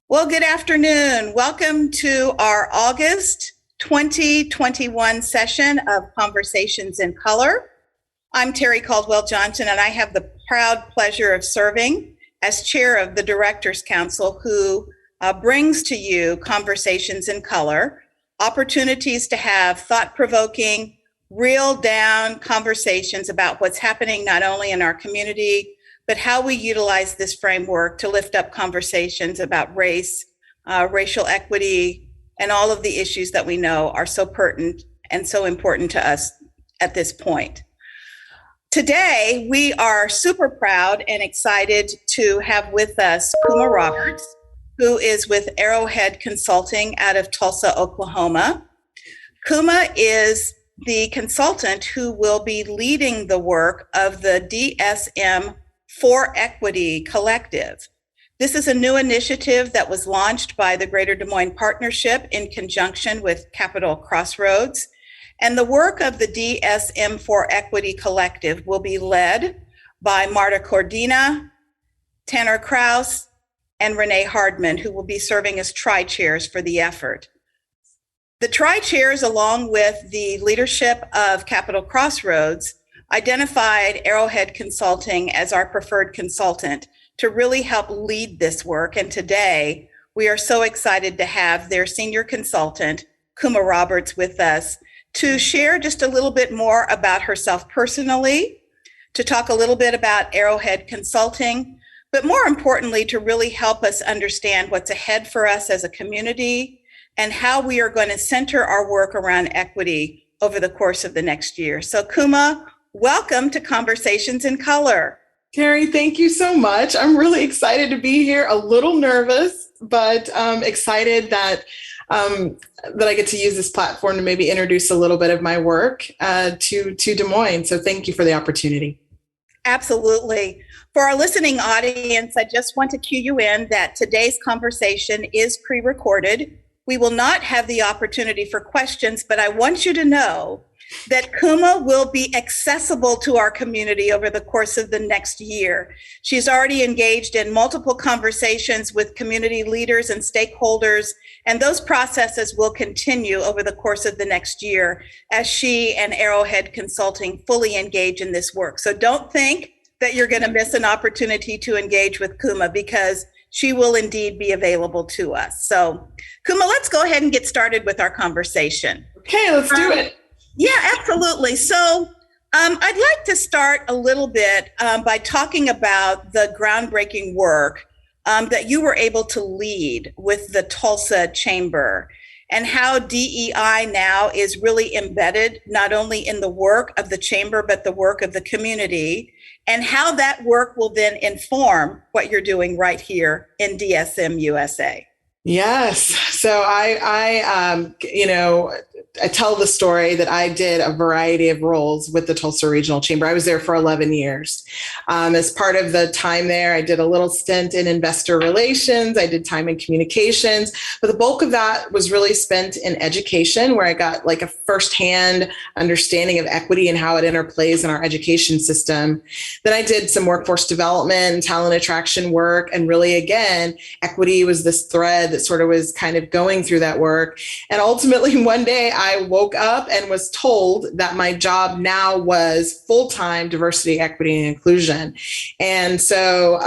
Well, good afternoon. Welcome to our August 2021 session of Conversations in Color. I'm Terry Caldwell Johnson, and I have the proud pleasure of serving as chair of the Directors Council, who brings to you Conversations in Color, opportunities to have thought-provoking, real-down conversations about what's happening not only in our community, but how we utilize this framework to lift up conversations about race, racial equity, and all of the issues that we know are so pertinent and so important to us at this point. Today, we are super proud and excited to have with us Kuma Roberts, who is with Arrowhead Consulting out of Tulsa, Oklahoma. Kuma is the consultant who will be leading the work of the DSM for Equity Collective. This is a new initiative that was launched by the Greater Des Moines Partnership in conjunction with Capital Crossroads. And the work of the DSM for Equity Collective will be led by Marta Cordina, Tanner Kraus, and Renee Hardman, who will be serving as tri-chairs for the effort. The tri-chairs, along with the leadership of Capital Crossroads, identified Arrowhead Consulting as our preferred consultant to really help lead this work. And today, we are so excited to have their senior consultant, Kuma Roberts, with us to share just a little bit more about herself personally, to talk a little bit about Arrowhead Consulting, but more importantly, to really help us understand what's ahead for us as a community and how we are going to center our work around equity over the course of the next year. So Kuma, welcome to Conversations in Color. Terry, thank you so much. I'm really excited to be here, a little nervous, but excited that I get to use this platform to maybe introduce a little bit of my work to Des Moines. So thank you for the opportunity. Absolutely. For our listening audience, I just want to cue you in that today's conversation is pre-recorded. We will not have the opportunity for questions, but I want you to know that Kuma will be accessible to our community over the course of the next year. She's already engaged in multiple conversations with community leaders and stakeholders, and those processes will continue over the course of the next year as she and Arrowhead Consulting fully engage in this work. So don't think that you're going to miss an opportunity to engage with Kuma, because she will indeed be available to us. So Kuma, let's go ahead and get started with our conversation. Okay, let's do it. Yeah, absolutely. So I'd like to start a little bit by talking about the groundbreaking work that you were able to lead with the Tulsa Chamber, and how DEI now is really embedded not only in the work of the Chamber, but the work of the community, and how that work will then inform what you're doing right here in DSM USA. Yes. So I tell the story that I did a variety of roles with the Tulsa Regional Chamber. I was there for 11 years. As part of the time there, I did a little stint in investor relations. I did time in communications, but the bulk of that was really spent in education, where I got like a firsthand understanding of equity and how it interplays in our education system. Then I did some workforce development and talent attraction work. And really, again, equity was this thread that sort of was kind of going through that work. And ultimately, one day I woke up and was told that my job now was full-time diversity, equity, and inclusion. And so,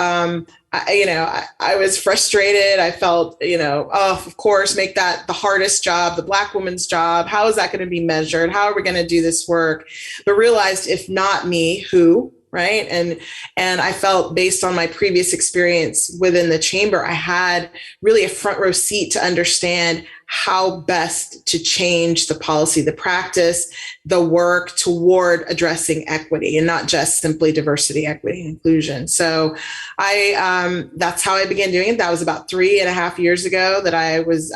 I was frustrated. I felt, of course, make that the hardest job, the Black woman's job. How is that going to be measured? How are we going to do this work? But realized, if not me, who? Right. And I felt, based on my previous experience within the chamber, I had really a front row seat to understand how best to change the policy, the practice, the work toward addressing equity, and not just simply diversity, equity, and inclusion. So that's how I began doing it. That was about 3.5 years ago that I was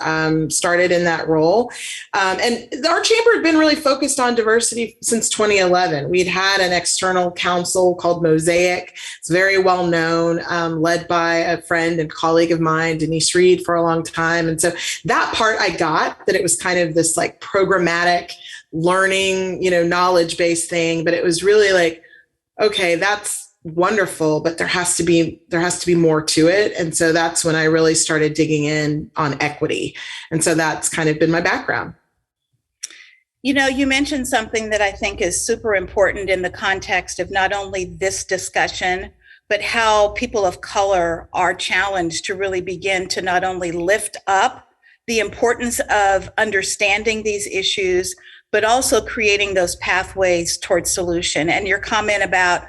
started in that role. And our chamber had been really focused on diversity since 2011. We'd had an external council called Mosaic. It's very well known, led by a friend and colleague of mine, Denise Reed, for a long time. And so that part I got, that it was kind of this like programmatic learning, knowledge-based thing, but it was really like, okay, that's wonderful, but there has to be more to it. And so that's when I really started digging in on equity. And so that's kind of been my background. You mentioned something that I think is super important in the context of not only this discussion, but how people of color are challenged to really begin to not only lift up the importance of understanding these issues, but also creating those pathways towards solution. And your comment about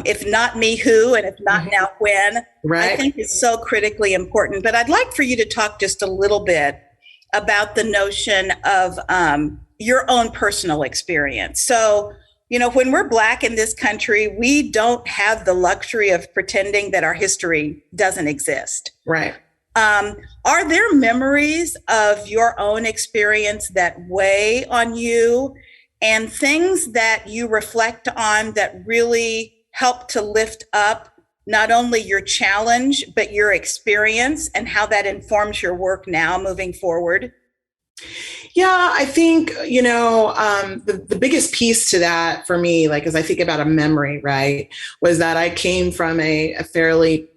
if not me, who, and if not now, when, right, I think is so critically important. But I'd like for you to talk just a little bit about the notion of your own personal experience. So, when we're Black in this country, we don't have the luxury of pretending that our history doesn't exist. Right. Are there memories of your own experience that weigh on you and things that you reflect on that really help to lift up not only your challenge, but your experience and how that informs your work now moving forward? Yeah, I think, the biggest piece to that for me, like, as I think about a memory, right, was that I came from a fairly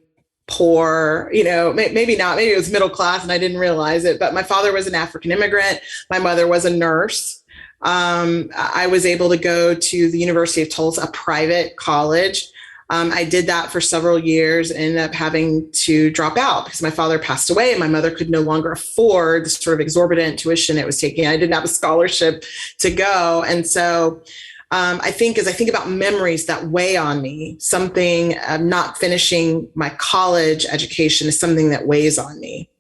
poor, maybe not, maybe it was middle class and I didn't realize it, but my father was an African immigrant. My mother was a nurse. I was able to go to the University of Tulsa, a private college. I did that for several years, ended up having to drop out because my father passed away and my mother could no longer afford the sort of exorbitant tuition it was taking. I didn't have a scholarship to go. And so I think as I think about memories that weigh on me, something not finishing my college education is something that weighs on me.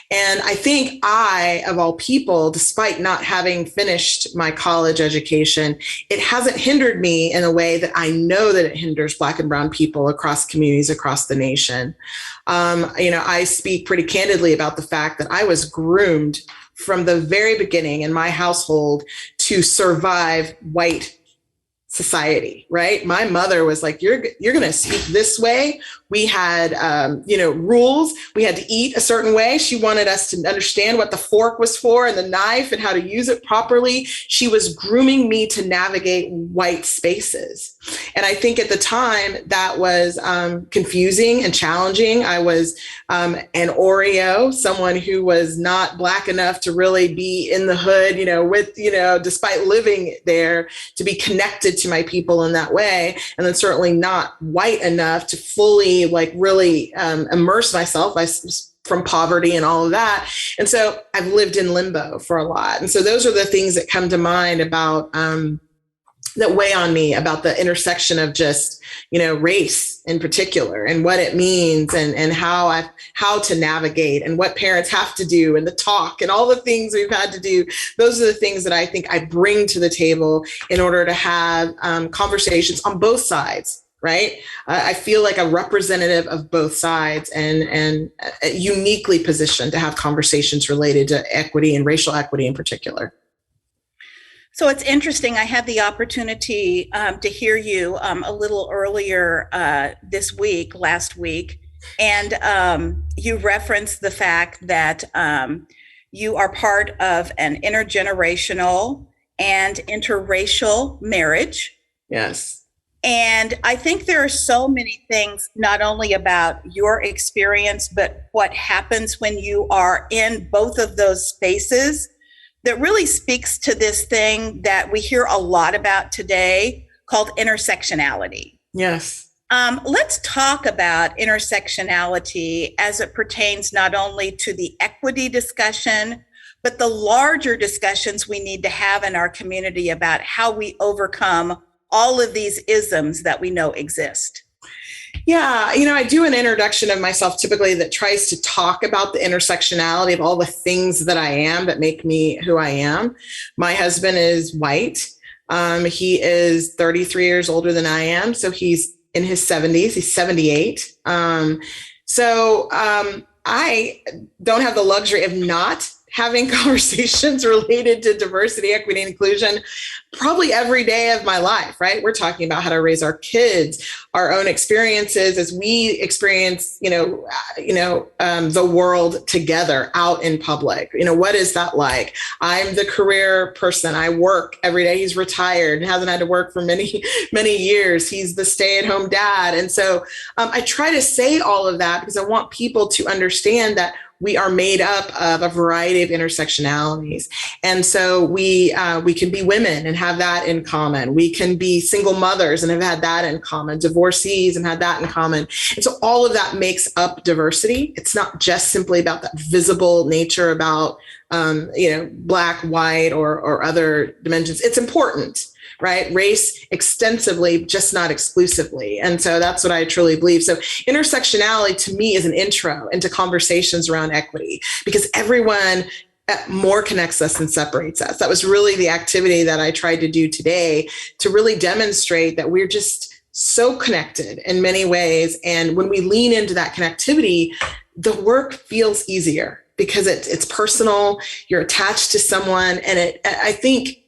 And I think of all people, despite not having finished my college education, it hasn't hindered me in a way that I know that it hinders Black and brown people across communities across the nation. I speak pretty candidly about the fact that I was groomed from the very beginning in my household to survive white society, right? My mother was like, you're going to speak this way. We had, rules. We had to eat a certain way. She wanted us to understand what the fork was for and the knife and how to use it properly. She was grooming me to navigate white spaces. And I think at the time that was confusing and challenging. I was an Oreo, someone who was not Black enough to really be in the hood, despite living there, to be connected to my people in that way. And then certainly not white enough to fully really immerse myself from poverty and all of that. And so I've lived in limbo for a lot. And so those are the things that come to mind about that weigh on me about the intersection of just, race in particular and what it means and how to navigate and what parents have to do and the talk and all the things we've had to do. Those are the things that I think I bring to the table in order to have conversations on both sides. Right. I feel like a representative of both sides and uniquely positioned to have conversations related to equity and racial equity in particular. So it's interesting. I had the opportunity to hear you a little earlier last week, and you referenced the fact that you are part of an intergenerational and interracial marriage. Yes. And I think there are so many things, not only about your experience, but what happens when you are in both of those spaces that really speaks to this thing that we hear a lot about today called intersectionality. Yes. Let's talk about intersectionality as it pertains not only to the equity discussion, but the larger discussions we need to have in our community about how we overcome all of these isms that we know exist. Yeah, I do an introduction of myself typically that tries to talk about the intersectionality of all the things that I am that make me who I am. My husband is white. He is 33 years older than I am. So he's in his 70s. He's 78. I don't have the luxury of not having conversations related to diversity, equity, and inclusion probably every day of my life, right? We're talking about how to raise our kids, our own experiences as we experience, the world together out in public. What is that like? I'm the career person. I work every day. He's retired and hasn't had to work for many, many years. He's the stay-at-home dad. And so I try to say all of that because I want people to understand that we are made up of a variety of intersectionalities. And so we can be women and have that in common. We can be single mothers and have had that in common, divorcees and had that in common. And so all of that makes up diversity. It's not just simply about that visible nature about, Black, white, or other dimensions. It's important, right? Race extensively, just not exclusively. And so that's what I truly believe. So intersectionality to me is an intro into conversations around equity, because everyone more connects us than separates us. That was really the activity that I tried to do today, to really demonstrate that we're just so connected in many ways. And when we lean into that connectivity, the work feels easier because it's personal, you're attached to someone. And I think,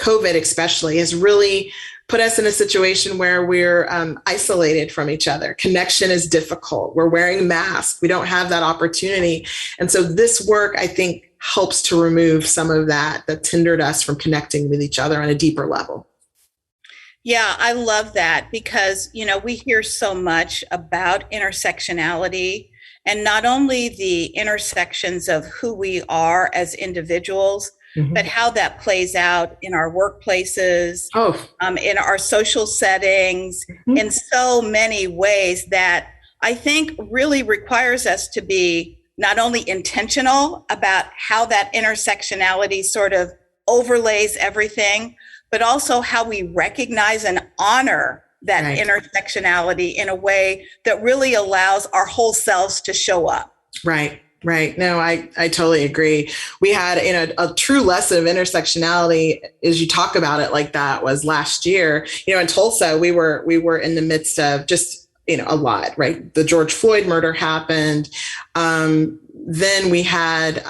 COVID especially has really put us in a situation where we're isolated from each other. Connection is difficult. We're wearing masks. We don't have that opportunity. And so this work, I think, helps to remove some of that hindered us from connecting with each other on a deeper level. Yeah, I love that because, we hear so much about intersectionality, and not only the intersections of who we are as individuals, but how that plays out in our workplaces, in our social settings, in so many ways that I think really requires us to be not only intentional about how that intersectionality sort of overlays everything, but also how we recognize and honor that intersectionality in a way that really allows our whole selves to show up. Right. No, I totally agree. We had, a true lesson of intersectionality, as you talk about it like that, was last year. In Tulsa, we were in the midst of just, a lot, right? The George Floyd murder happened. Then we had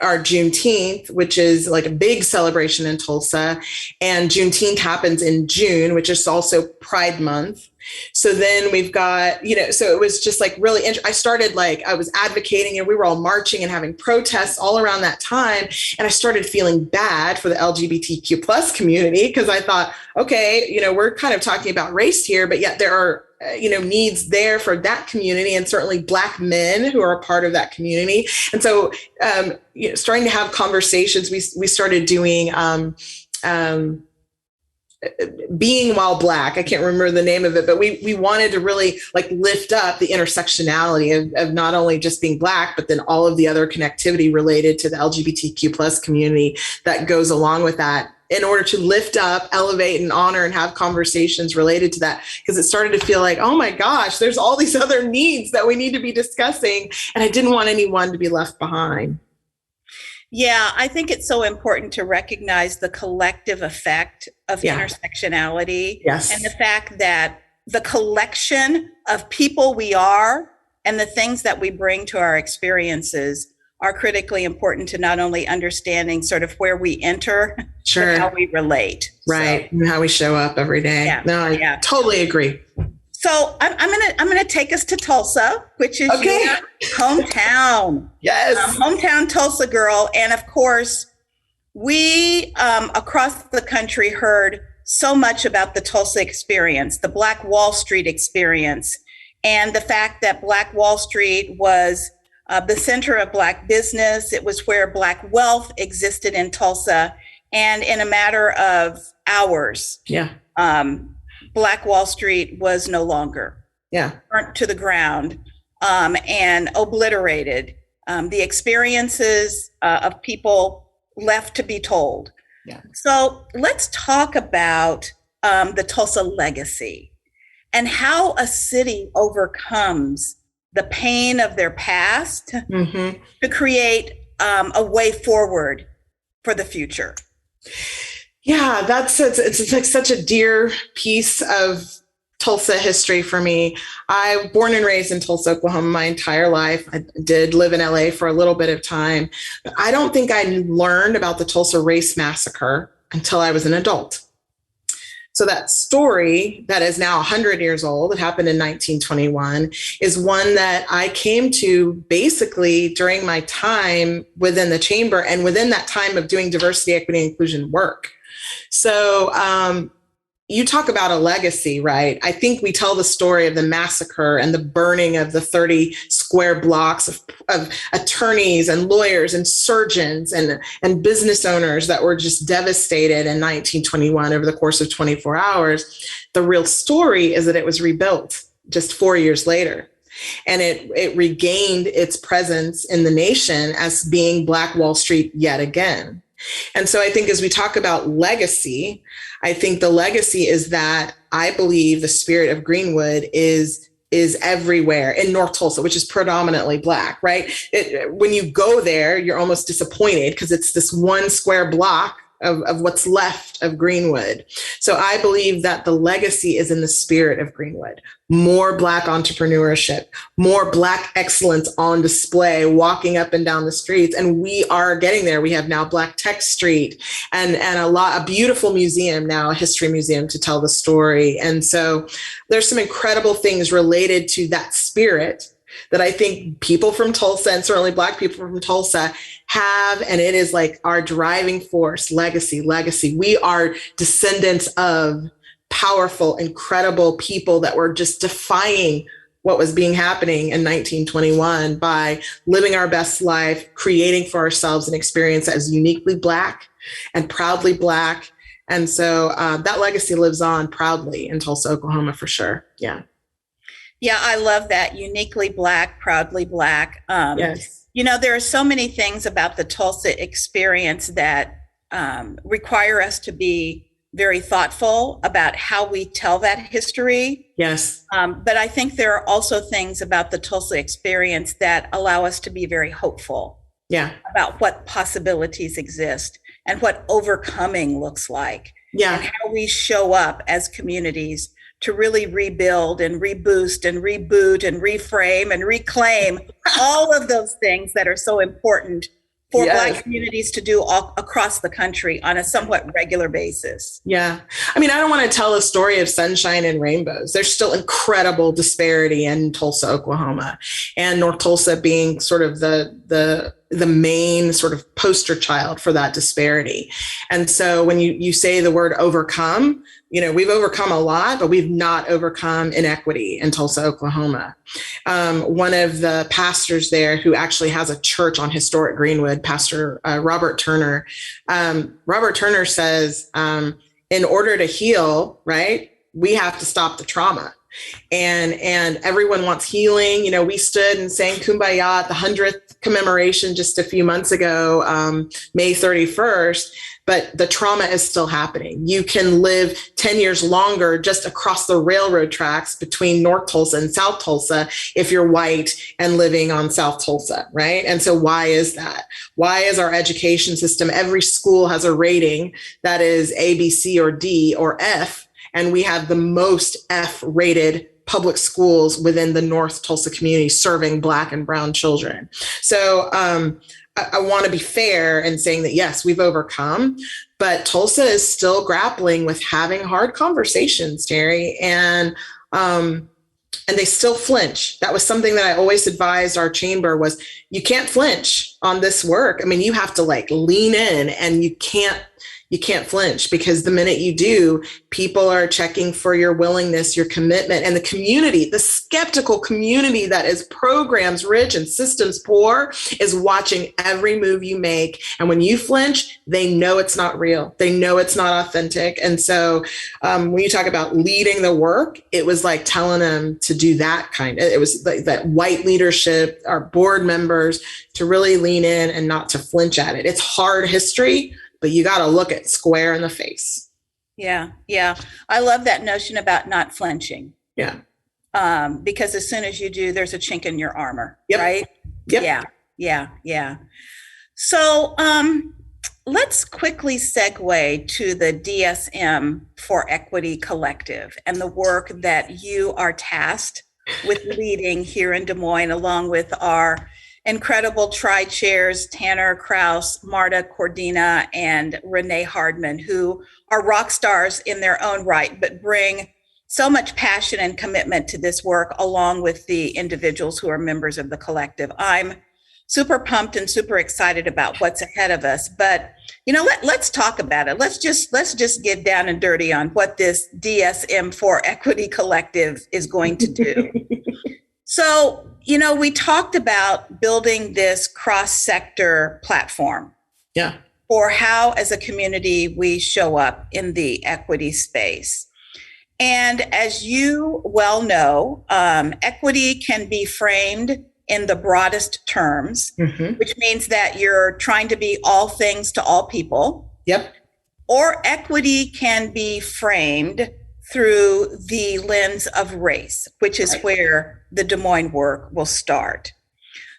our Juneteenth, which is like a big celebration in Tulsa. And Juneteenth happens in June, which is also Pride Month. So then we've got, so it was just like really, I started I was advocating, and we were all marching and having protests all around that time. And I started feeling bad for the LGBTQ plus community, because I thought, okay, we're kind of talking about race here, but yet there are needs there for that community, and certainly Black men who are a part of that community. And so, starting to have conversations, we started doing, Being While Black. I can't remember the name of it, but we wanted to really lift up the intersectionality of not only just being Black, but then all of the other connectivity related to the LGBTQ plus community that goes along with that, in order to lift up, elevate, and honor and have conversations related to that. Because it started to feel like, oh my gosh, there's all these other needs that we need to be discussing. And I didn't want anyone to be left behind. Yeah, I think it's so important to recognize the collective effect of intersectionality. Yes. And the fact that the collection of people we are and the things that we bring to our experiences are critically important to not only understanding sort of where we enter, but how we relate. Right. And how we show up every day. Yeah. No, I totally agree. So I'm gonna take us to Tulsa, which is your hometown. Yes, hometown Tulsa girl, and of course, we across the country heard so much about the Tulsa experience, the Black Wall Street experience, and the fact that Black Wall Street was the center of Black business. It was where Black wealth existed in Tulsa, and in a matter of hours, Black Wall Street was no longer. Burnt to the ground and obliterated. The experiences of people left to be told. So let's talk about the Tulsa legacy and how a city overcomes the pain of their past to create a way forward for the future. Yeah, it's like such a dear piece of Tulsa history for me. I was born and raised in Tulsa, Oklahoma my entire life. I did live in LA for a little bit of time, but I don't think I learned about the Tulsa Race Massacre until I was an adult. So that story that is now 100 years old, it happened in 1921, is one that I came to basically during my time within the chamber and within that time of doing diversity, equity, and inclusion work. So you talk about a legacy, right? I think we tell the story of the massacre and the burning of the 30 square blocks of attorneys and lawyers and surgeons and business owners that were just devastated in 1921 over the course of 24 hours. The real story is that it was rebuilt just 4 years later. And it regained its presence in the nation as being Black Wall Street yet again. And so I think as we talk about legacy, I think the legacy is that I believe the spirit of Greenwood is everywhere in North Tulsa, which is predominantly Black, right? When you go there, you're almost disappointed because it's this one square block of what's left of Greenwood. So I believe that the legacy is in the spirit of Greenwood. More Black entrepreneurship, more Black excellence on display, walking up and down the streets. And we are getting there. We have now Black Tech Street and a beautiful museum now, a history museum to tell the story. And so there's some incredible things related to that spirit that I think people from Tulsa, and certainly Black people from Tulsa, have, and it is like our driving force. Legacy. We are descendants of powerful, incredible people that were just defying what was happening in 1921 by living our best life, creating for ourselves an experience that is uniquely Black and proudly Black. And so that legacy lives on proudly in Tulsa, Oklahoma, for sure. Yeah. Yeah, I love that. Uniquely Black, proudly Black. Yes. You know, there are so many things about the Tulsa experience that require us to be very thoughtful about how we tell that history. Yes. But I think there are also things about the Tulsa experience that allow us to be very hopeful. Yeah. About what possibilities exist and what overcoming looks like. Yeah. And how we show up as communities to really rebuild and reboost and reboot and reframe and reclaim all of those things that are so important for Yes. Black communities to do all across the country on a somewhat regular basis. Yeah. I mean, I don't want to tell a story of sunshine and rainbows. There's still incredible disparity in Tulsa, Oklahoma, and North Tulsa being sort of the main sort of poster child for that disparity. And so when you say the word overcome, you know, we've overcome a lot, but we've not overcome inequity in Tulsa, Oklahoma. One of the pastors there who actually has a church on historic Greenwood, Pastor Robert Turner, says, in order to heal, right, we have to stop the trauma. And everyone wants healing. You know, we stood and sang Kumbaya at the 100th commemoration just a few months ago, May 31st. But the trauma is still happening. You can live 10 years longer just across the railroad tracks between North Tulsa and South Tulsa if you're white and living on South Tulsa, right? And so why is that? Why is our education system, every school has a rating that is A, B, C, or D, or F, and we have the most F-rated public schools within the North Tulsa community serving Black and brown children? So I want to be fair in saying that, yes, we've overcome, but Tulsa is still grappling with having hard conversations, Terry, and they still flinch. That was something that I always advised our chamber was you can't flinch on this work. I mean, you have to like lean in, and you can't flinch, because the minute you do, people are checking for your willingness, your commitment, and the community, the skeptical community that is programs rich and systems poor, is watching every move you make. And when you flinch, they know it's not real. They know it's not authentic. And so when you talk about leading the work, it was like telling them to do that it was like that white leadership, our board members, to really lean in and not to flinch at it. It's hard history, but you got to look it square in the face. Yeah. I love that notion about not flinching. Yeah. Because as soon as you do, there's a chink in your armor, Yep. right? Yep. Yeah. So let's quickly segue to the DSM for Equity Collective and the work that you are tasked with leading here in Des Moines, along with our incredible tri-chairs, Tanner Kraus, Marta Cordina, and Renee Hardman, who are rock stars in their own right, but bring so much passion and commitment to this work, along with the individuals who are members of the collective. I'm super pumped and super excited about what's ahead of us. But let's talk about it. Let's just get down and dirty on what this DSM for Equity Collective is going to do. So, we talked about building this cross-sector platform. Yeah. For how, as a community, we show up in the equity space. And as you well know, equity can be framed in the broadest terms, which means that you're trying to be all things to all people. Yep. Or equity can be framed through the lens of race, which is where the Des Moines work will start.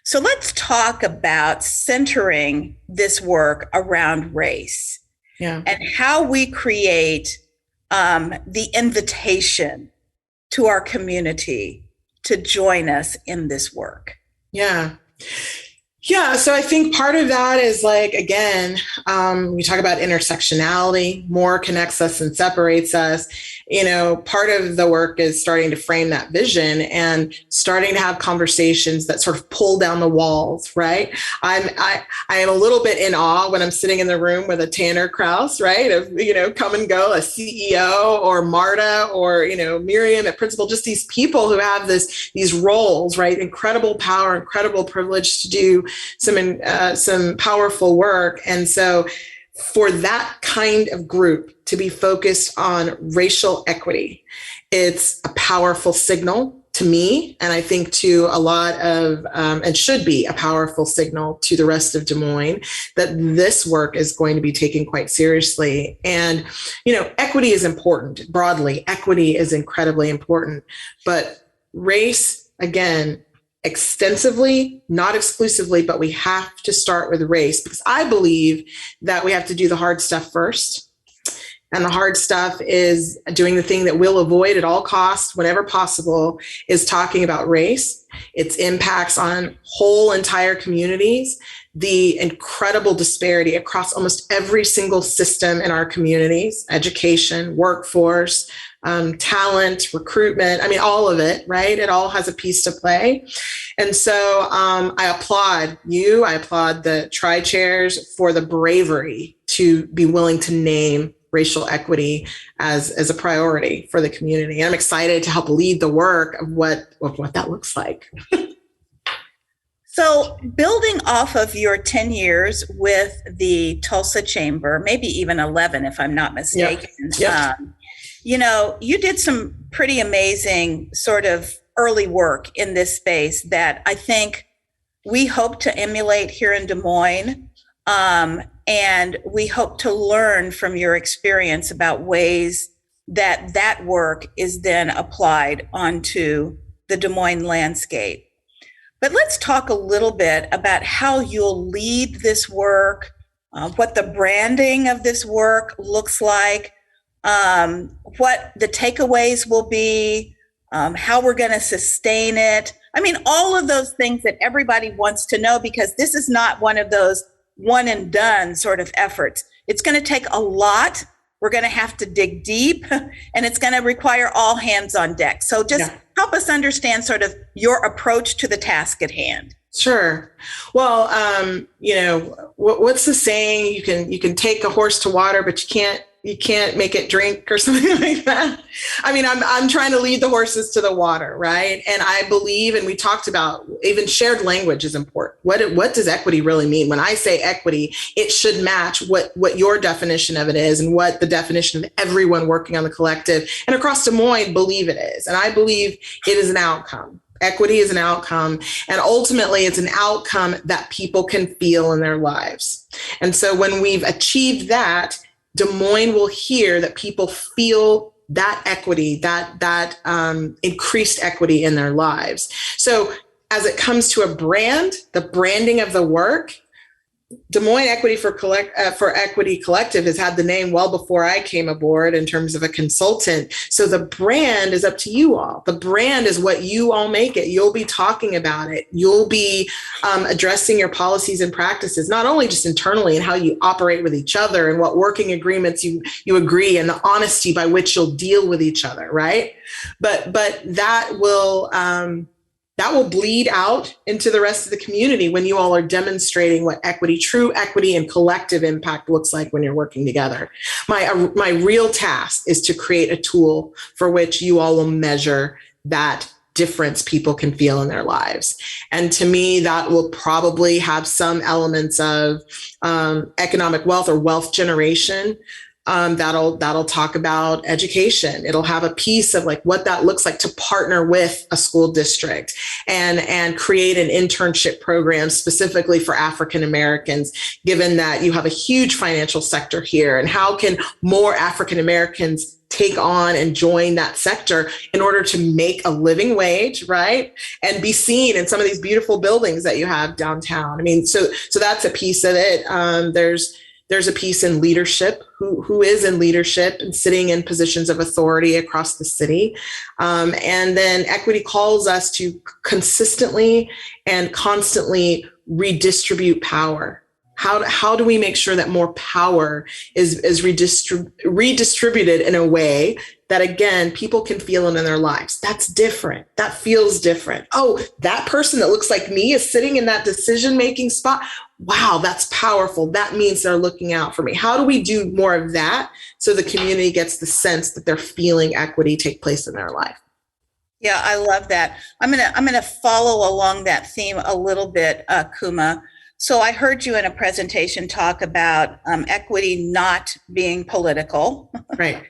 So let's talk about centering this work around race and how we create the invitation to our community to join us in this work. Yeah. So I think part of that is again, we talk about intersectionality, more connects us and separates us. Part of the work is starting to frame that vision and starting to have conversations that sort of pull down the walls, right? I am a little bit in awe when I'm sitting in the room with a Tanner Kraus, right? Of, come and go, a CEO, or Marta, or, Miriam at Principal, just these people who have these roles, right? Incredible power, incredible privilege to do some powerful work. And so for that kind of group to be focused on racial equity, it's a powerful signal to me, and I think to a lot of, and should be a powerful signal to the rest of Des Moines, that this work is going to be taken quite seriously. And, equity is important. Broadly, equity is incredibly important. But race, again, extensively, not exclusively, but we have to start with race, because I believe that we have to do the hard stuff first. And the hard stuff is doing the thing that we'll avoid at all costs, whenever possible, is talking about race, its impacts on whole entire communities, the incredible disparity across almost every single system in our communities, education, workforce, talent, recruitment, all of it, right? It all has a piece to play. And so I applaud you. I applaud the tri-chairs for the bravery to be willing to name racial equity as a priority for the community. And I'm excited to help lead the work of what that looks like. So building off of your 10 years with the Tulsa Chamber, maybe even 11, if I'm not mistaken, Yep. You did some pretty amazing sort of early work in this space that I think we hope to emulate here in Des Moines. And we hope to learn from your experience about ways that work is then applied onto the Des Moines landscape. But let's talk a little bit about how you'll lead this work, what the branding of this work looks like, what the takeaways will be, how we're going to sustain it. All of those things that everybody wants to know, because this is not one of those one and done sort of efforts. It's going to take a lot. We're going to have to dig deep, and it's going to require all hands on deck. So just help us understand sort of your approach to the task at hand. Sure. Well, what's the saying? You can take a horse to water, but you can't make it drink, or something like that. I'm trying to lead the horses to the water, right? And I believe, and we talked about, even shared language is important. What does equity really mean? When I say equity, it should match what your definition of it is, and what the definition of everyone working on the collective and across Des Moines believe it is. And I believe it is an outcome. Equity is an outcome, and ultimately it's an outcome that people can feel in their lives. And so when we've achieved that, Des Moines will hear that people feel that equity, that increased equity in their lives. So as it comes to a brand, the branding of the work, Des Moines for Equity Collective has had the name well before I came aboard in terms of a consultant. So the brand is up to you all. The brand is what you all make it. You'll be talking about it. You'll be addressing your policies and practices, not only just internally and how you operate with each other and what working agreements you agree and the honesty by which you'll deal with each other, right? But that will bleed out into the rest of the community when you all are demonstrating what true equity and collective impact looks like when you're working together. My real task is to create a tool for which you all will measure that difference people can feel in their lives. And to me, that will probably have some elements of economic wealth or wealth generation. That'll talk about education. It'll have a piece of like what that looks like to partner with a school district and create an internship program specifically for African Americans, given that you have a huge financial sector here. And how can more African Americans take on and join that sector in order to make a living wage, right? And be seen in some of these beautiful buildings that you have downtown. I mean, so that's a piece of it. There's a piece in leadership, who is in leadership and sitting in positions of authority across the city. And then equity calls us to consistently and constantly redistribute power. How do we make sure that more power is redistributed in a way that, again, people can feel it in their lives? That's different. That feels different. Oh, that person that looks like me is sitting in that decision-making spot. Wow, that's powerful. That means they're looking out for me. How do we do more of that so the community gets the sense that they're feeling equity take place in their life? Yeah, I love that. I'm gonna follow along that theme a little bit, Kuma. So I heard you in a presentation talk about equity not being political, right?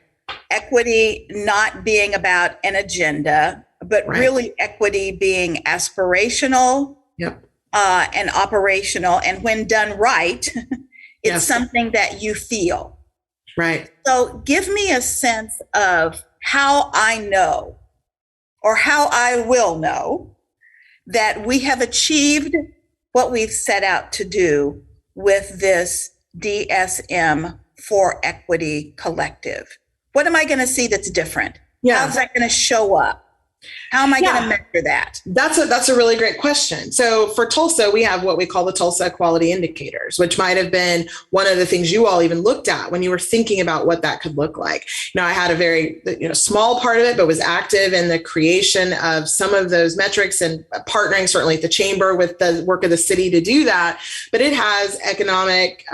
Equity not being about an agenda, but right. Really equity being aspirational, yep. And operational. And when done right, it's yes. Something that you feel. Right. So give me a sense of how I know, or how I will know, that we have achieved what we've set out to do with this DSM for Equity Collective. What am I going to see that's different? Yeah. How's that going to show up? How am I going to measure that? That's a really great question. So for Tulsa, we have what we call the Tulsa Equality Indicators, which might have been one of the things you all even looked at when you were thinking about what that could look like. Now, I had a very small part of it, but was active in the creation of some of those metrics and partnering certainly at the chamber with the work of the city to do that. But it has economic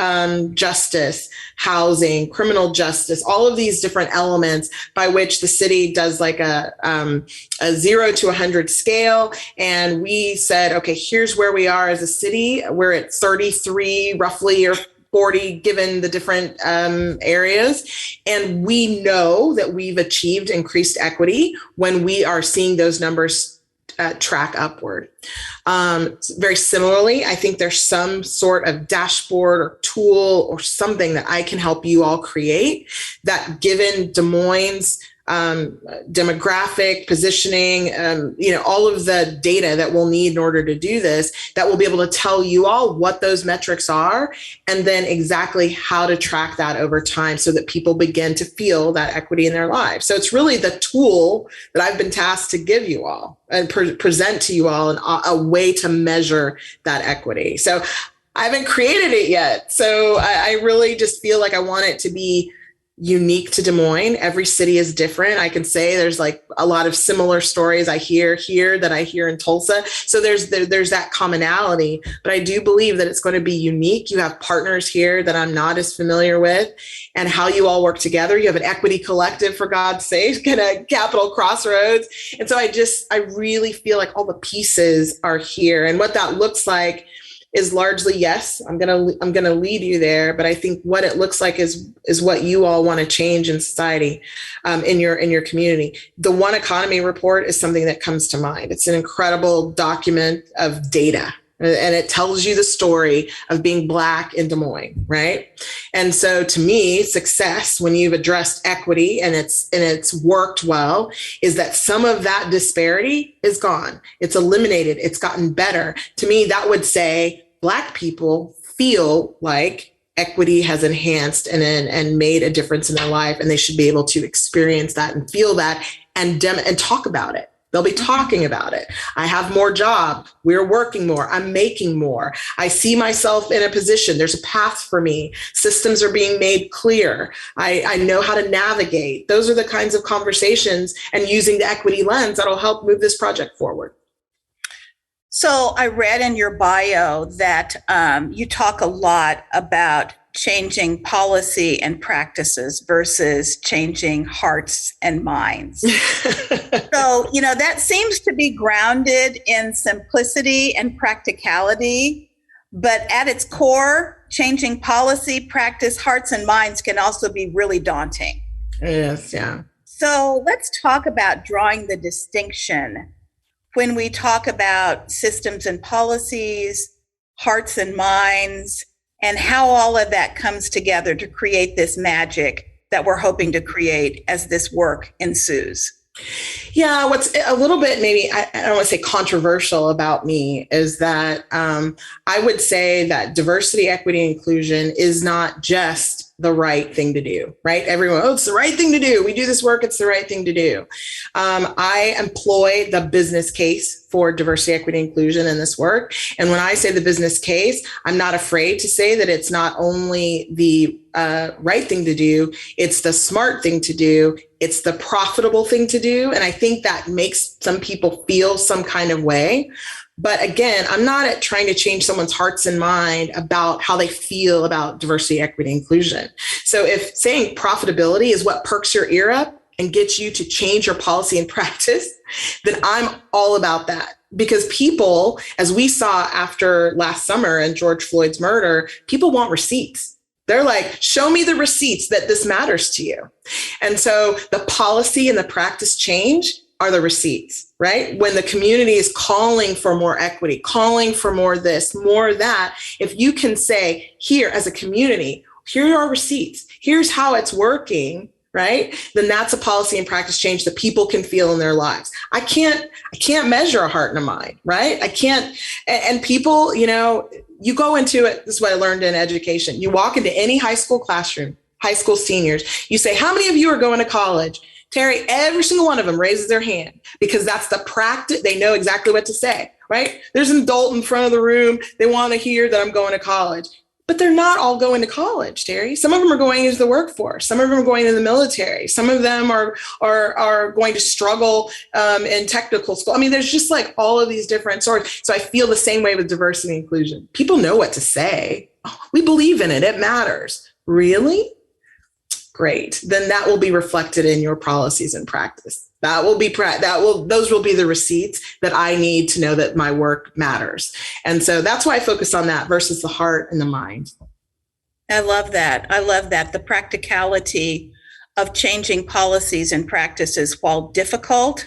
justice, housing, criminal justice, all of these different elements by which the city does like a 0 to 100 scale. And we said, okay, here's where we are as a city. We're at 33 roughly, or 40, given the different areas. And we know that we've achieved increased equity when we are seeing those numbers track upward. Very similarly, I think there's some sort of dashboard or tool or something that I can help you all create that, given Des Moines' demographic positioning, all of the data that we'll need in order to do this, that will be able to tell you all what those metrics are and then exactly how to track that over time so that people begin to feel that equity in their lives. So it's really the tool that I've been tasked to give you all and present to you all a way to measure that equity. So I haven't created it yet. So I really just feel like I want it to be unique to Des Moines. Every city is different. I can say there's like a lot of similar stories I hear here that I hear in Tulsa. So there's that commonality, but I do believe that it's going to be unique. You have partners here that I'm not as familiar with, and how you all work together. You have an equity collective, for God's sake, and a Capital Crossroads. And so I really feel like all the pieces are here, and what that looks like is largely, yes, I'm gonna lead you there, but I think what it looks like is what you all want to change in society, in your community. The One Economy report is something that comes to mind. It's an incredible document of data, and it tells you the story of being Black in Des Moines, right? And so to me, success, when you've addressed equity and it's worked well, is that some of that disparity is gone. It's eliminated. It's gotten better. To me, that would say Black people feel like equity has enhanced and made a difference in their life, and they should be able to experience that and feel that and talk about it. They'll be talking about it. I have more job. We're working more. I'm making more. I see myself in a position. There's a path for me. Systems are being made clear. I know how to navigate. Those are the kinds of conversations and using the equity lens that'll help move this project forward. So I read in your bio that you talk a lot about changing policy and practices versus changing hearts and minds. So, that seems to be grounded in simplicity and practicality, but at its core, changing policy, practice, hearts and minds can also be really daunting. Yes, yeah. So let's talk about drawing the distinction when we talk about systems and policies, hearts and minds, and how all of that comes together to create this magic that we're hoping to create as this work ensues. Yeah, what's a little bit maybe, I don't want to say controversial about me is that I would say that diversity, equity, inclusion is not just the right thing to do, right? Everyone, it's the right thing to do. We do this work, it's the right thing to do. I employ the business case for diversity, equity, inclusion in this work. And when I say the business case, I'm not afraid to say that it's not only the right thing to do, it's the smart thing to do, it's the profitable thing to do. And I think that makes some people feel some kind of way. But again, I'm not trying to change someone's hearts and mind about how they feel about diversity, equity, inclusion. So if saying profitability is what perks your ear up and gets you to change your policy and practice, then I'm all about that. Because people, as we saw after last summer and George Floyd's murder, people want receipts. They're like, show me the receipts that this matters to you. And so the policy and the practice change are the receipts, right? When the community is calling for more equity, calling for more this, more that, if you can say, here as a community, here are receipts, here's how it's working, right? Then that's a policy and practice change that people can feel in their lives. I can't measure a heart and a mind, right? I can't, and people, you go into it, this is what I learned in education. You walk into any high school classroom, high school seniors, you say, how many of you are going to college? Terry, every single one of them raises their hand because that's the practice. They know exactly what to say, right? There's an adult in front of the room. They want to hear that I'm going to college, but they're not all going to college, Terry. Some of them are going into the workforce. Some of them are going in the military. Some of them are going to struggle in technical school. I mean, there's just like all of these different sorts. So I feel the same way with diversity and inclusion. People know what to say. Oh, we believe in it. It matters. Really? Great. Then that will be reflected in your policies and practice. Those will be the receipts that I need to know that my work matters. And so that's why I focus on that versus the heart and the mind. I love that. The practicality of changing policies and practices, while difficult,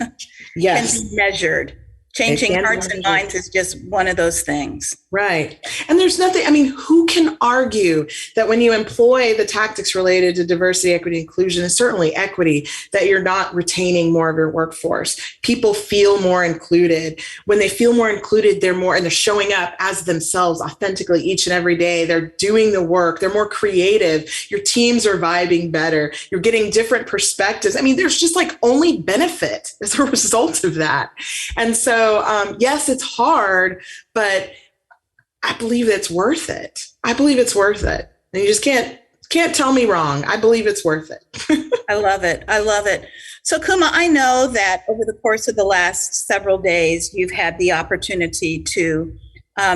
yes, can be measured. Changing hearts and minds is just one of those things. Right. And there's nothing, who can argue that when you employ the tactics related to diversity, equity, inclusion, and certainly equity, that you're not retaining more of your workforce? People feel more included. When they feel more included, and they're showing up as themselves authentically each and every day. They're doing the work. They're more creative. Your teams are vibing better. You're getting different perspectives. There's just like only benefit as a result of that. And so, yes, it's hard, but I believe it's worth it. And you just can't tell me wrong. I believe it's worth it. I love it. So Kuma, I know that over the course of the last several days, you've had the opportunity to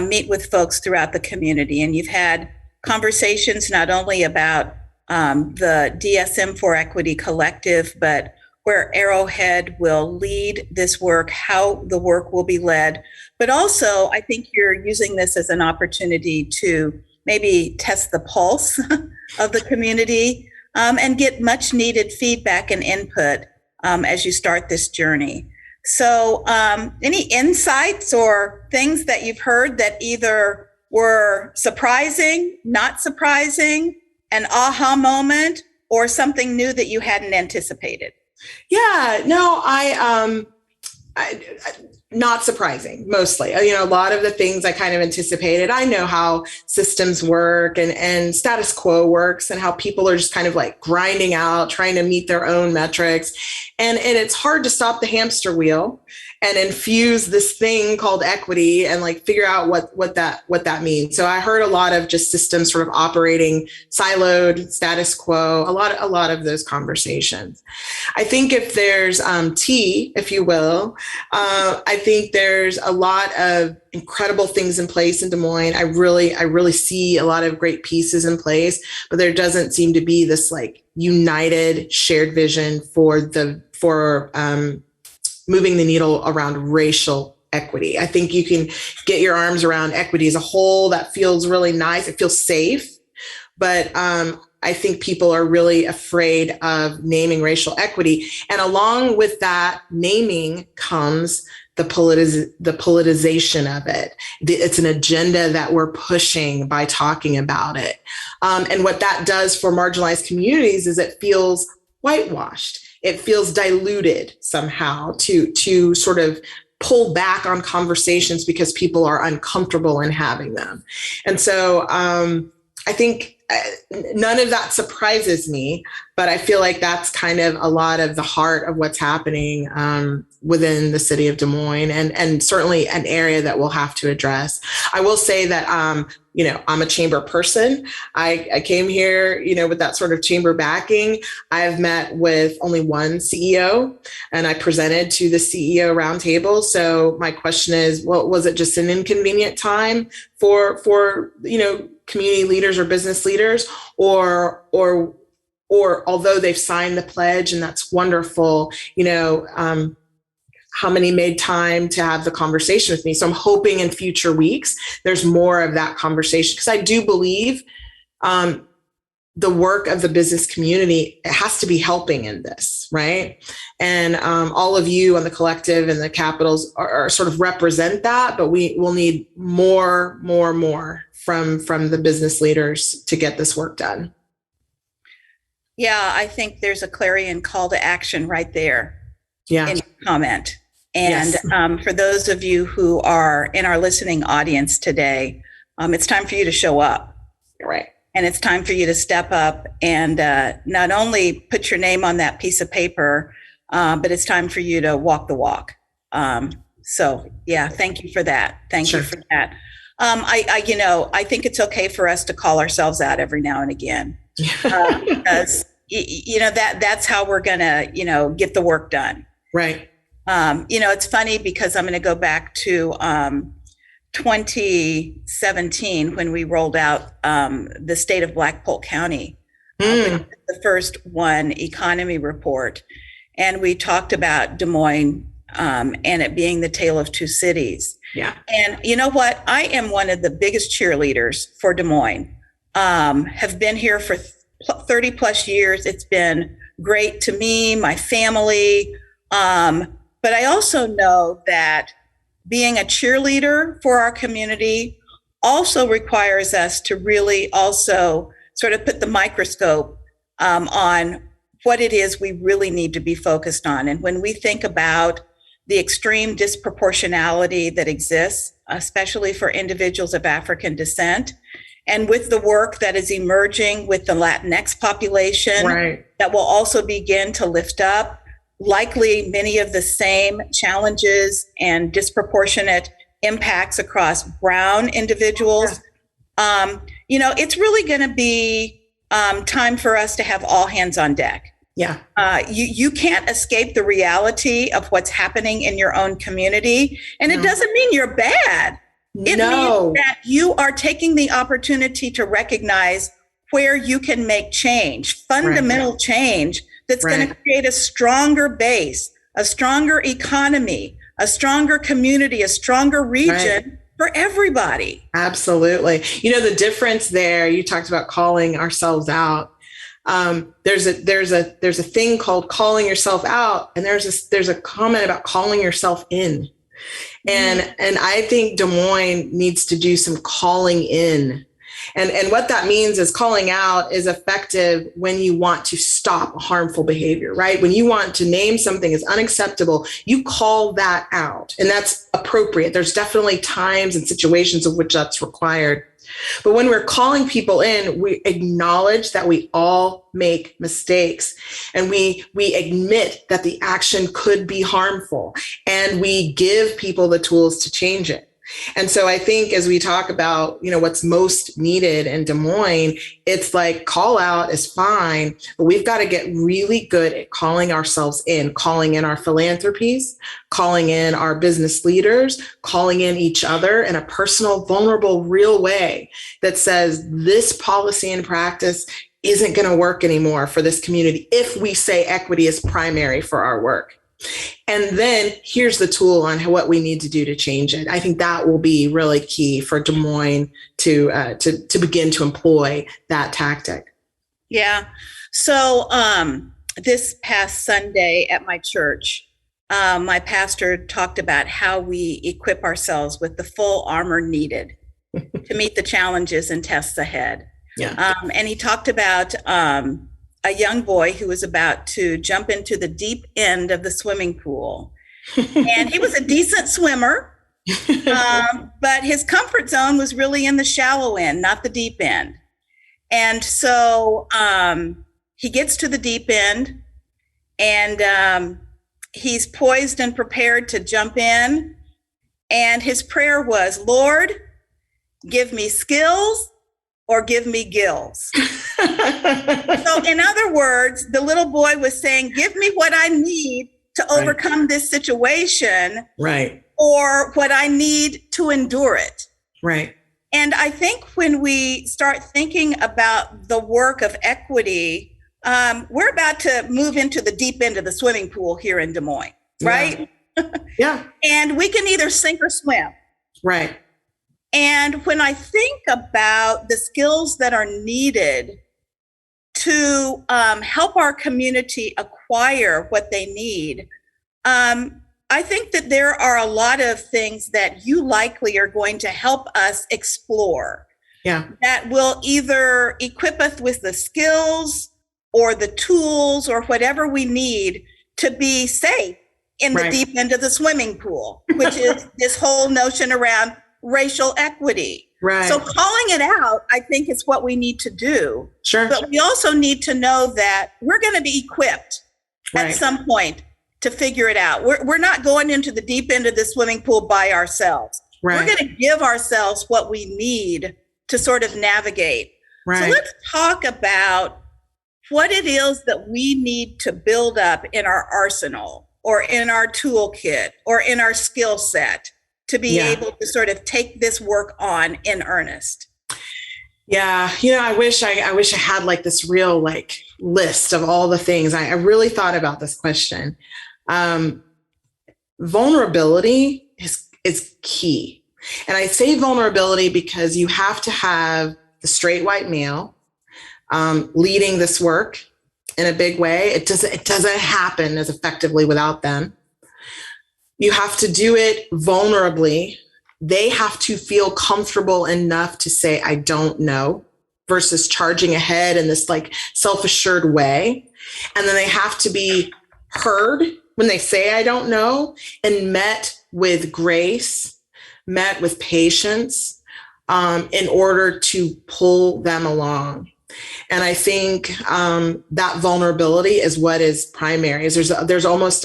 meet with folks throughout the community, and you've had conversations not only about the DSM for Equity Collective, but where Arrowhead will lead this work, how the work will be led. But also, I think you're using this as an opportunity to maybe test the pulse of the community and get much needed feedback and input as you start this journey. So any insights or things that you've heard that either were surprising, not surprising, an aha moment, or something new that you hadn't anticipated? Yeah, no, not surprising, mostly. A lot of the things I kind of anticipated. I know how systems work and status quo works and how people are just kind of like grinding out, trying to meet their own metrics. And it's hard to stop the hamster wheel and infuse this thing called equity and like figure out what that means. So I heard a lot of just systems sort of operating siloed, status quo, a lot of those conversations. I think if there's tea, if you will, I think there's a lot of incredible things in place in Des Moines. I really see a lot of great pieces in place, but there doesn't seem to be this like united shared vision for moving the needle around racial equity. I think you can get your arms around equity as a whole. That feels really nice. It feels safe, but I think people are really afraid of naming racial equity. And along with that naming comes the politicization of it. It's an agenda that we're pushing by talking about it. And what that does for marginalized communities is it feels whitewashed. It feels diluted somehow to sort of pull back on conversations because people are uncomfortable in having them. And so I think none of that surprises me, but I feel like that's kind of a lot of the heart of what's happening within the city of Des Moines, and certainly an area that we'll have to address. I will say that, I'm a chamber person. I came here, with that sort of chamber backing. I've met with only one CEO, and I presented to the CEO roundtable. So my question is, well, was it just an inconvenient time for community leaders or business leaders, or although they've signed the pledge and that's wonderful, how many made time to have the conversation with me? So I'm hoping in future weeks, there's more of that conversation, because I do believe the work of the business community, it has to be helping in this, right? And all of you on the collective and the capitals are sort of represent that, but we will need more from the business leaders to get this work done. Yeah, I think there's a clarion call to action right there. Yeah. In your comment. And yes. For those of you who are in our listening audience today, it's time for you to show up. Right. And it's time for you to step up and not only put your name on that piece of paper, but it's time for you to walk the walk. So yeah, thank you for that. Thank you for that. I think it's okay for us to call ourselves out every now and again, because that's how we're gonna get the work done. Right. It's funny because I'm going to go back to 2017 when we rolled out the state of Black Polk County, the first one economy report. And we talked about Des Moines and it being the tale of two cities. Yeah. And you know what? I am one of the biggest cheerleaders for Des Moines, have been here for 30 plus years. It's been great to me, my family. But I also know that being a cheerleader for our community also requires us to really also sort of put the microscope on what it is we really need to be focused on. And when we think about the extreme disproportionality that exists, especially for individuals of African descent, and with the work that is emerging with the Latinx population, right, that will also begin to lift up likely many of the same challenges and disproportionate impacts across Brown individuals. It's really going to be time for us to have all hands on deck. Yeah. You can't escape the reality of what's happening in your own community. And it doesn't mean you're bad. It means that you are taking the opportunity to recognize where you can make change, fundamental change, that's going to create a stronger base, a stronger economy, a stronger community, a stronger region for everybody. Absolutely. The difference there, you talked about calling ourselves out. There's a thing called calling yourself out, and there's a comment about calling yourself in. And I think Des Moines needs to do some calling in. And what that means is calling out is effective when you want to stop harmful behavior, right? When you want to name something as unacceptable, you call that out, and that's appropriate. There's definitely times and situations of which that's required. But when we're calling people in, we acknowledge that we all make mistakes, and we admit that the action could be harmful, and we give people the tools to change it. And so I think as we talk about, what's most needed in Des Moines, it's like call out is fine, but we've got to get really good at calling ourselves in, calling in our philanthropies, calling in our business leaders, calling in each other in a personal, vulnerable, real way that says this policy and practice isn't going to work anymore for this community if we say equity is primary for our work. And then here's the tool on what we need to do to change it. I think that will be really key for Des Moines to begin to employ that tactic. Yeah. So this past Sunday at my church, my pastor talked about how we equip ourselves with the full armor needed to meet the challenges and tests ahead. Yeah. And he talked about a young boy who was about to jump into the deep end of the swimming pool. And he was a decent swimmer, but his comfort zone was really in the shallow end, not the deep end. And so he gets to the deep end, and he's poised and prepared to jump in. And his prayer was, Lord, give me skills or give me gills. So in other words, the little boy was saying, give me what I need to overcome this situation, right, or what I need to endure it. Right. And I think when we start thinking about the work of equity, we're about to move into the deep end of the swimming pool here in Des Moines, right? Yeah. And we can either sink or swim. Right. And when I think about the skills that are needed to help our community acquire what they need, I think that there are a lot of things that you likely are going to help us explore. Yeah. That will either equip us with the skills or the tools or whatever we need to be safe in the deep end of the swimming pool, which is this whole notion around racial equity. Right. So calling it out, I think, is what we need to do. Sure. But we also need to know that we're going to be equipped at some point to figure it out. We're not going into the deep end of the swimming pool by ourselves. Right. We're going to give ourselves what we need to sort of navigate. Right. So let's talk about what it is that we need to build up in our arsenal or in our toolkit or in our skill set to be able to sort of take this work on in earnest. Yeah. I wish I had like this real like list of all the things. I really thought about this question. Vulnerability is key. And I say vulnerability because you have to have the straight white male leading this work in a big way. It doesn't happen as effectively without them. You have to do it vulnerably. They have to feel comfortable enough to say, I don't know, versus charging ahead in this like self-assured way. And then they have to be heard when they say, I don't know, and met with grace, met with patience, in order to pull them along. And I think that vulnerability is what is primary. There's almost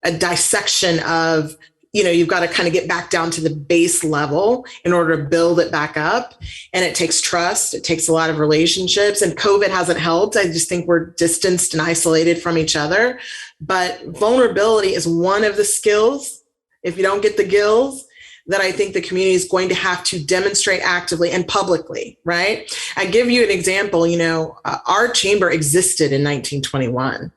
a dissection of, you've got to kind of get back down to the base level in order to build it back up. And it takes trust. It takes a lot of relationships, and COVID hasn't helped. I just think we're distanced and isolated from each other. But vulnerability is one of the skills, if you don't get the gills, that I think the community is going to have to demonstrate actively and publicly, right? I give you an example. Our chamber existed in 1921.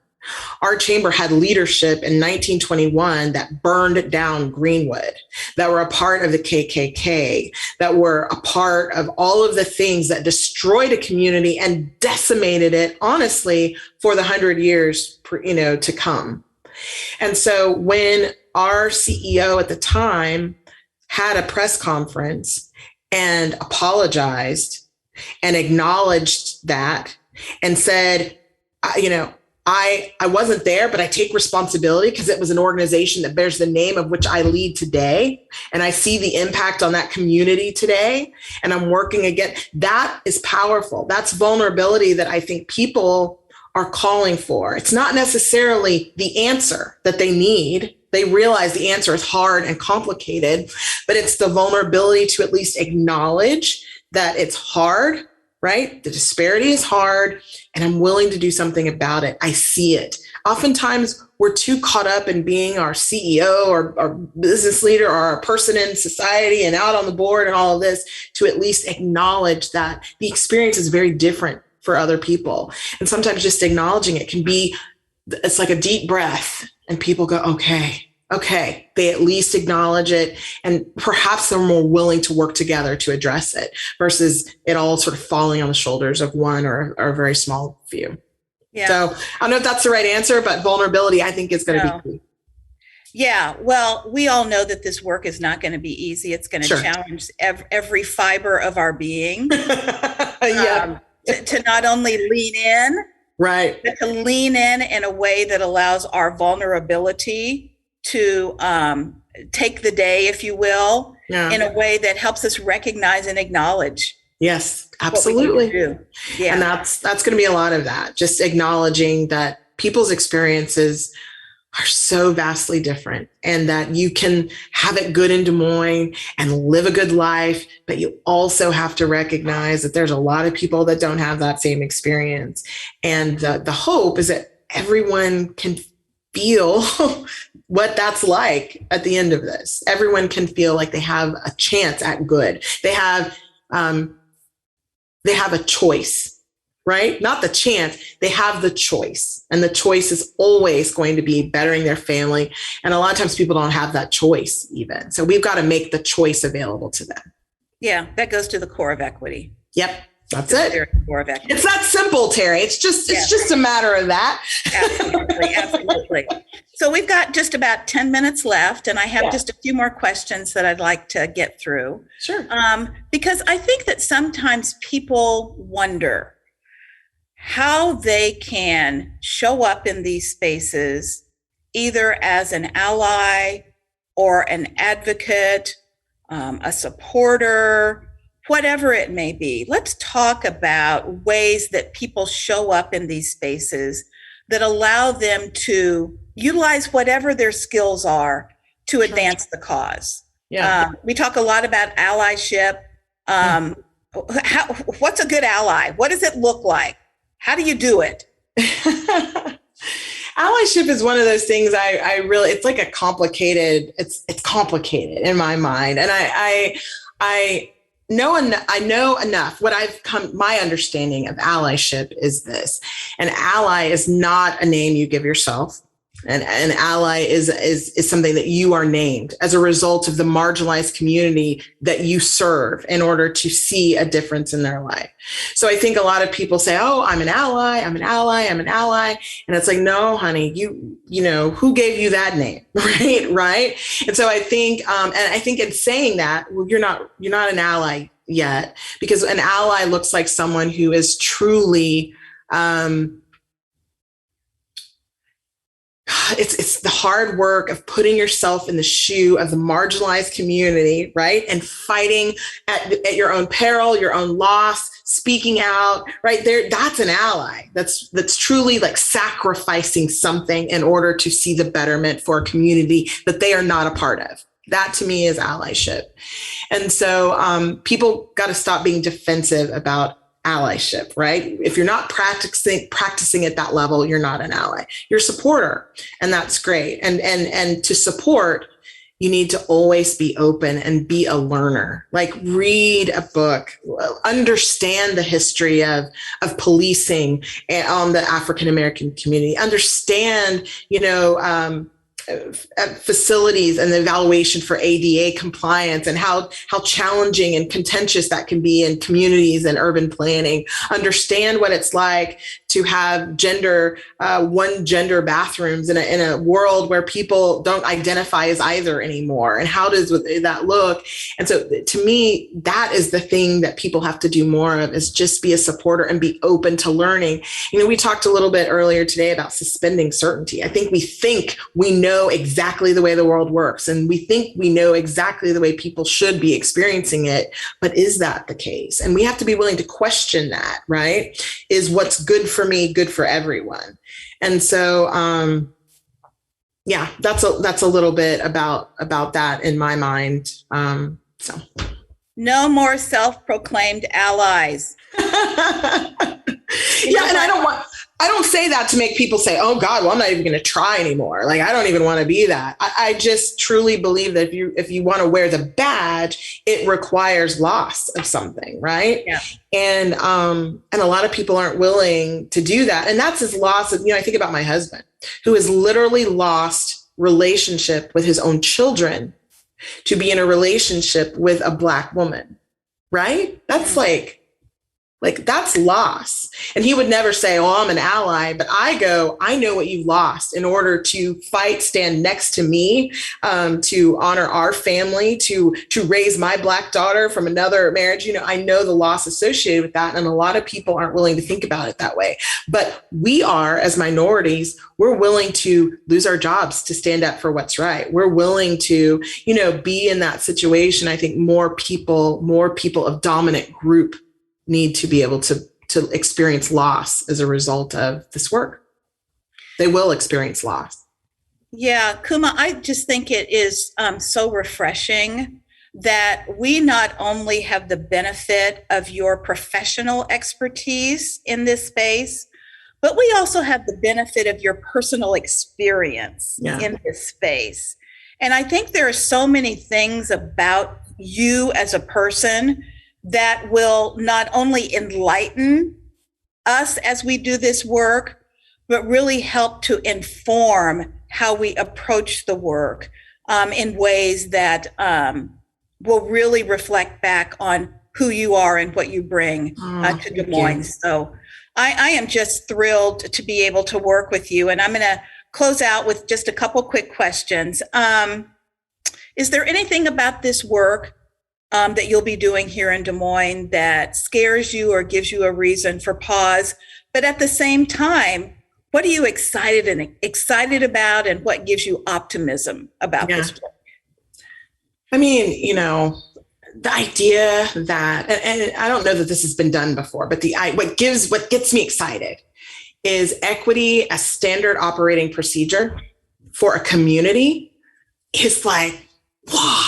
Our chamber had leadership in 1921 that burned down Greenwood, that were a part of the KKK, that were a part of all of the things that destroyed a community and decimated it, honestly, for the 100 years, to come. And so when our CEO at the time had a press conference and apologized and acknowledged that and said, I wasn't there, but I take responsibility because it was an organization that bears the name of which I lead today. And I see the impact on that community today. And I'm working again. That is powerful. That's vulnerability that I think people are calling for. It's not necessarily the answer that they need. They realize the answer is hard and complicated, but it's the vulnerability to at least acknowledge that it's hard, right? The disparity is hard, and I'm willing to do something about it. I see it. Oftentimes, we're too caught up in being our CEO or our business leader or our person in society and out on the board and all of this to at least acknowledge that the experience is very different for other people. And sometimes just acknowledging it can be, it's like a deep breath, and people go, okay. They at least acknowledge it, and perhaps they're more willing to work together to address it versus it all sort of falling on the shoulders of one or a very small few. Yeah. So I don't know if that's the right answer, but vulnerability, I think, is going to be key. Yeah. Well, we all know that this work is not going to be easy. It's going to challenge every fiber of our being. To not only lean in, right, but to lean in a way that allows our vulnerability to take the day, if you will, in a way that helps us recognize and acknowledge. Yes, absolutely. Yeah. And that's going to be a lot of that, just acknowledging that people's experiences are so vastly different, and that you can have it good in Des Moines and live a good life, but you also have to recognize that there's a lot of people that don't have that same experience. And the hope is that everyone can feel what that's like at the end of this. Everyone can feel like they have a chance at good. They have a choice, right? Not the chance, they have the choice. And the choice is always going to be bettering their family. And a lot of times people don't have that choice even. So we've got to make the choice available to them. Yeah, that goes to the core of equity. Yep. That's it. It's that simple, Terry. It's just a matter of that. Absolutely. So we've got just about 10 minutes left, and I have just a few more questions that I'd like to get through. Sure. Because I think that sometimes people wonder how they can show up in these spaces either as an ally or an advocate, a supporter, whatever it may be. Let's talk about ways that people show up in these spaces that allow them to utilize whatever their skills are to advance the cause. Yeah. We talk a lot about allyship. What's a good ally? What does it look like? How do you do it? Allyship is one of those things I really, it's like a complicated, it's complicated in my mind. And I know enough. My understanding of allyship is this: an ally is not a name you give yourself. An ally is something that you are named as a result of the marginalized community that you serve in order to see a difference in their life. So I think a lot of people say, oh, I'm an ally. I'm an ally. I'm an ally. And it's like, no, honey, you know, who gave you that name? Right. And so I think, and I think in saying that, well, you're not an ally yet, because an ally looks like someone who is truly, it's the hard work of putting yourself in the shoe of the marginalized community, right? And fighting at your own peril, your own loss, speaking out, right there. That's an ally. That's truly like sacrificing something in order to see the betterment for a community that they are not a part of. That to me is allyship. And so people got to stop being defensive about allyship, right? If you're not practicing at that level, you're not an ally. You're a supporter, and that's great. And to support, you need to always be open and be a learner. Like, read a book, understand the history of policing on the African American community. Understand, facilities and the evaluation for ADA compliance, and how challenging and contentious that can be in communities and urban planning. Understand what it's like to have one gender bathrooms in a world where people don't identify as either anymore. And how does that look? And so to me, that is the thing that people have to do more of, is just be a supporter and be open to learning. We talked a little bit earlier today about suspending certainty. I think we know exactly the way the world works, and we think we know exactly the way people should be experiencing it. But is that the case? And we have to be willing to question that, right? Is what's good for me good for everyone? And so, that's a little bit about that in my mind. So no more self-proclaimed allies. And I don't say that to make people say, oh God, well, I'm not even going to try anymore. Like, I don't even want to be that. I just truly believe that if you want to wear the badge, it requires loss of something. Right. Yeah. And a lot of people aren't willing to do that. And that's his loss of, I think about my husband, who has literally lost relationship with his own children to be in a relationship with a Black woman. Right. That's like that's loss. And he would never say, oh, I'm an ally, but I know what you've lost in order to stand next to me, to honor our family, to raise my Black daughter from another marriage. I know the loss associated with that. And a lot of people aren't willing to think about it that way. But we are, as minorities, we're willing to lose our jobs to stand up for what's right. We're willing to, be in that situation. I think more people of dominant group need to be able to experience loss as a result of this work. They will experience loss. Yeah, Kuma, I just think it is so refreshing that we not only have the benefit of your professional expertise in this space, but we also have the benefit of your personal experience in this space. And I think there are so many things about you as a person that will not only enlighten us as we do this work, but really help to inform how we approach the work in ways that will really reflect back on who you are and what you bring to Des Moines. So I am just thrilled to be able to work with you. And I'm going to close out with just a couple quick questions. Is there anything about this work that you'll be doing here in Des Moines that scares you or gives you a reason for pause? But at the same time, what are you excited about, and what gives you optimism about this work? I mean, the idea that, and I don't know that this has been done before, but what gets me excited is equity as standard operating procedure for a community is like, wow.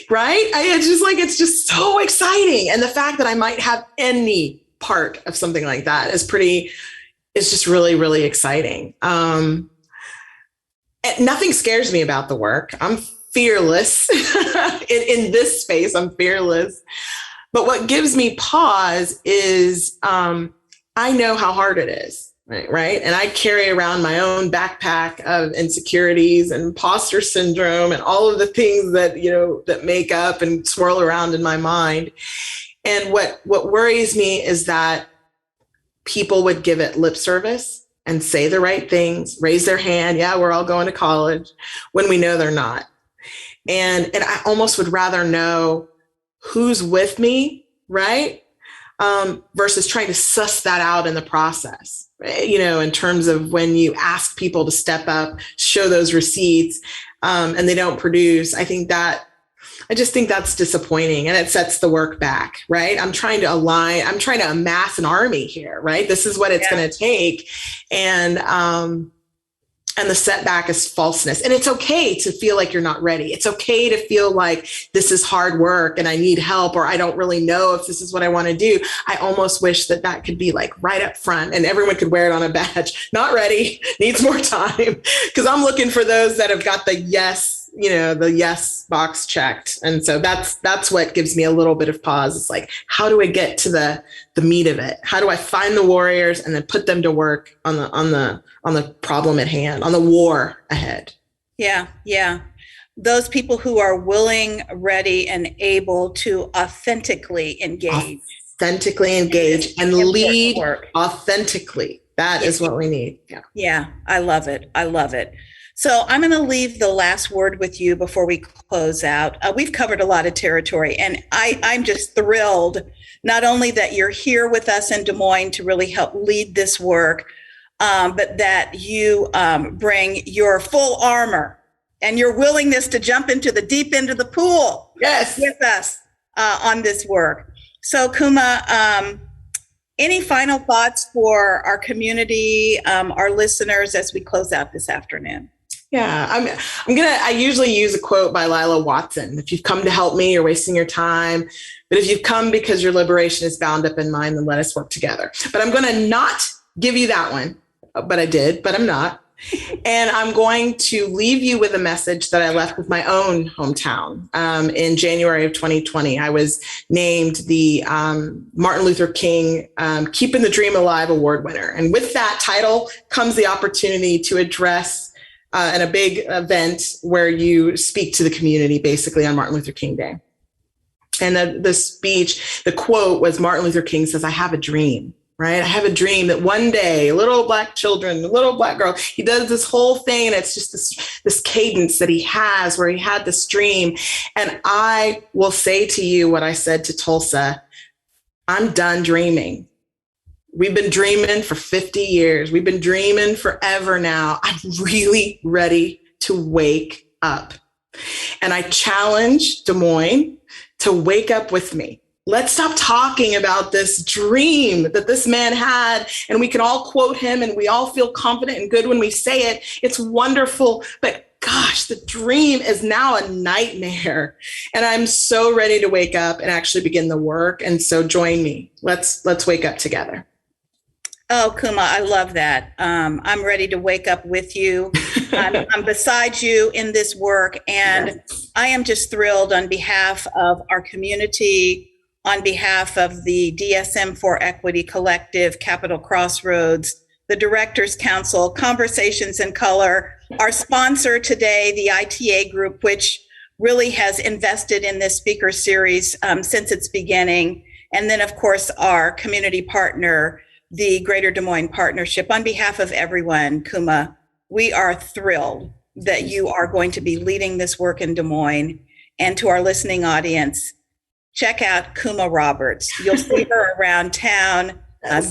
Right? It's just so exciting. And the fact that I might have any part of something like that is just really, really exciting. And nothing scares me about the work. I'm fearless in this space. I'm fearless. But what gives me pause is I know how hard it is. Right. And I carry around my own backpack of insecurities and imposter syndrome and all of the things that, that make up and swirl around in my mind. And what worries me is that people would give it lip service and say the right things, raise their hand. Yeah, we're all going to college, when we know they're not. And I almost would rather know who's with me. Right. Versus trying to suss that out in the process. In terms of when you ask people to step up, show those receipts, and they don't produce. I just think that's disappointing, and it sets the work back, right? I'm trying to amass an army here, right? This is what it's going to take. And the setback is falseness. And it's okay to feel like you're not ready. It's okay to feel like this is hard work and I need help, or I don't really know if this is what I want to do. I almost wish that could be like right up front and everyone could wear it on a badge. Not ready, needs more time. Because I'm looking for those that have got the yes, the yes box checked. And so that's what gives me a little bit of pause. It's like, how do I get to the meat of it? How do I find the warriors and then put them to work on the problem at hand, on the war ahead? Yeah, yeah. Those people who are willing, ready, and able to authentically engage. Authentically engage and lead authentically. That is what we need. Yeah. Yeah, I love it. I love it. So I'm going to leave the last word with you before we close out. We've covered a lot of territory, and I'm just thrilled not only that you're here with us in Des Moines to really help lead this work, but that you bring your full armor and your willingness to jump into the deep end of the pool with us on this work. So Kuma, any final thoughts for our community, our listeners, as we close out this afternoon? Yeah, I usually use a quote by Lila Watson. If you've come to help me, you're wasting your time. But if you've come because your liberation is bound up in mine, then let us work together. But I'm going to not give you that one. But I did, but I'm not. And I'm going to leave you with a message that I left with my own hometown. In January of 2020, I was named the Martin Luther King Keeping the Dream Alive Award winner. And with that title comes the opportunity to address in a big event where you speak to the community, basically on Martin Luther King Day. And the speech, the quote was Martin Luther King says, "I have a dream." Right? I have a dream that one day, little black children, little black girl, he does this whole thing. And it's just this cadence that he has where he had this dream. And I will say to you what I said to Tulsa, I'm done dreaming. We've been dreaming for 50 years. We've been dreaming forever now. I'm really ready to wake up. And I challenge Des Moines to wake up with me. Let's stop talking about this dream that this man had, and we can all quote him and we all feel confident and good when we say it. It's wonderful, but gosh, the dream is now a nightmare. And I'm so ready to wake up and actually begin the work. And so join me. Let's wake up together. Oh, Kuma, I love that. I'm ready to wake up with you. I'm beside you in this work. And I am just thrilled on behalf of our community, on behalf of the DSM for Equity Collective, Capital Crossroads, the Directors Council, Conversations in Color, our sponsor today, the ITA Group, which really has invested in this speaker series since its beginning. And then, of course, our community partner, the Greater Des Moines Partnership. On behalf of everyone, Kuma, we are thrilled that you are going to be leading this work in Des Moines. And to our listening audience, check out Kuma Roberts. You'll see her around town.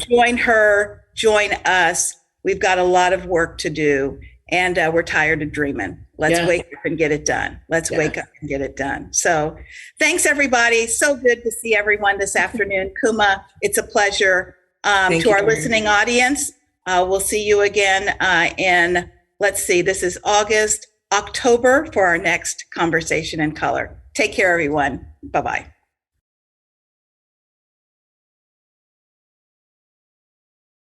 Join her, join us. We've got a lot of work to do, and we're tired of dreaming. Let's wake up and get it done. Let's wake up and get it done. So thanks, everybody. So good to see everyone this afternoon. Kuma, it's a pleasure. To our listening audience, we'll see you again in, let's see, this is October for our next Conversation in Color. Take care, everyone. Bye-bye.